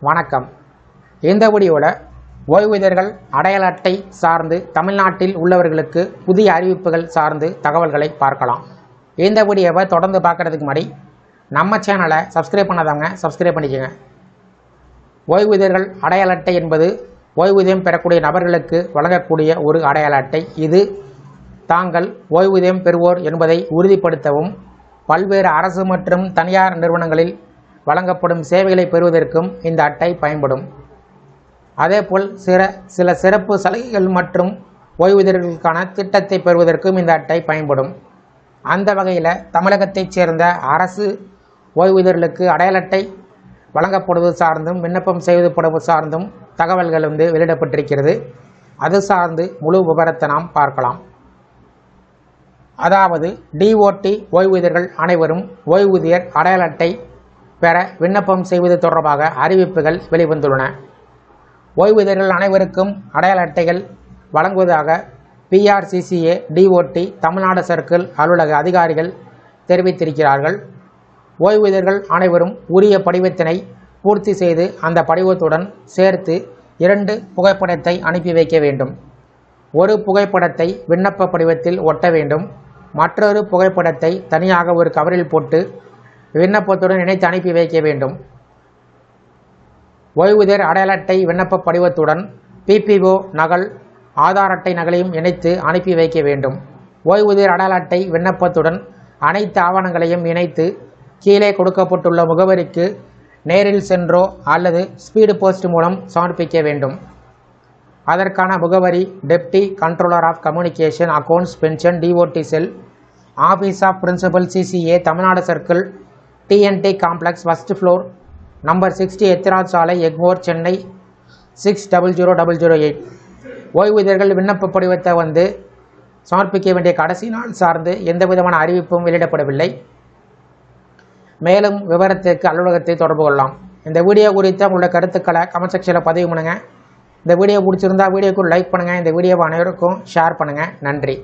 வணக்கம். இந்த வீடியோவில் ஓய்வூதியர்கள் அடையாள அட்டை சார்ந்து தமிழ்நாட்டில் உள்ளவர்களுக்கு புதிய அறிவிப்புகள் சார்ந்து தகவல்களை பார்க்கலாம். இந்த வீடியோவை தொடர்ந்து பார்க்குறதுக்கு முன்னாடி நம்ம சேனலை சப்ஸ்கிரைப் பண்ணாதவங்க சப்ஸ்கிரைப் பண்ணிக்கோங்க. ஓய்வூதியர்கள் அடையாள அட்டை என்பது ஓய்வூதியம் பெறக்கூடிய நபர்களுக்கு வழங்கக்கூடிய ஒரு அடையாள அட்டை. இது தாங்கள் ஓய்வூதியம் பெறுவோர் என்பதை உறுதிப்படுத்தவும் பல்வேறு அரசு மற்றும் தனியார் நிறுவனங்களில் வழங்கப்படும் சேவைகளை பெறுவதற்கும் இந்த அட்டை பயன்படும். அதேபோல் சில சிறப்பு சலுகைகள் மற்றும் ஓய்வூதியர்களுக்கான திட்டத்தை பெறுவதற்கும் இந்த அட்டை பயன்படும். அந்த வகையில் தமிழகத்தைச் சேர்ந்த அரசு ஓய்வூதியர்களுக்கு அடையாள அட்டை வழங்கப்படுவது சார்ந்தும் விண்ணப்பம் செய்வதுப்படுவது சார்ந்தும் தகவல்கள் வெளியிடப்பட்டிருக்கிறது. அது சார்ந்து முழு விவரத்தை நாம் பார்க்கலாம். அதாவது டிஓடி ஓய்வூதியர்கள் அனைவரும் ஓய்வூதியர் அடையாள அட்டை பெற விண்ணப்பம் செய்வது தொடர்பாக அறிவிப்புகள் வெளிவந்துள்ளன. ஓய்வூதியர்கள் அனைவருக்கும் அடையாள அட்டைகள் வழங்குவதாக PRCCA டிஓடி தமிழ்நாடு சர்க்கிள் அலுவலக அதிகாரிகள் தெரிவித்திருக்கிறார்கள். ஓய்வூதியர்கள் அனைவரும் உரிய படிவத்தினை பூர்த்தி செய்து அந்த படிவத்துடன் சேர்த்து 2 புகைப்படத்தை அனுப்பி வைக்க வேண்டும். ஒரு புகைப்படத்தை விண்ணப்ப படிவத்தில் ஒட்ட வேண்டும். மற்றொரு புகைப்படத்தை தனியாக ஒரு கவரில் போட்டு விண்ணப்பத்துடன் இணைத்து அனுப்பி வைக்க வேண்டும். ஓய்வூதியர் அடையாள அட்டை விண்ணப்ப படிவத்துடன் PPO நகல், ஆதார் அட்டை நகலையும் இணைத்து அனுப்பி வைக்க வேண்டும். ஓய்வூதியர் அடையாள அட்டை விண்ணப்பத்துடன் அனைத்து ஆவணங்களையும் இணைத்து கீழே கொடுக்கப்பட்டுள்ள முகவரிக்கு நேரில் சென்றோ அல்லது ஸ்பீடு போஸ்ட் மூலம் சமர்ப்பிக்க வேண்டும். அதற்கான முகவரி deputy controller of communication accounts pension DOT cell, office of principal CCA Tamil Nadu circle, TNT complex, first floor, number 60, Ethiraj சாலை, எக்மோர், சென்னை 600008. ஓய்வூதியர்கள் விண்ணப்ப படிவத்தை சமர்ப்பிக்க வேண்டிய கடைசி நாள் சார்ந்து எந்த விதமான அறிவிப்பும் வெளியிடப்படவில்லை. மேலும் விவரத்திற்கு அலுவலகத்தை தொடர்பு கொள்ளலாம். இந்த வீடியோ குறித்த உள்ள கருத்துக்களை கமெண்ட் செக்ஷனில் பதிவு பண்ணுங்கள். இந்த வீடியோ பிடிச்சிருந்தா வீடியோக்கு லைக் பண்ணுங்கள். இந்த வீடியோவை அனைவருக்கும் ஷேர் பண்ணுங்கள். நன்றி.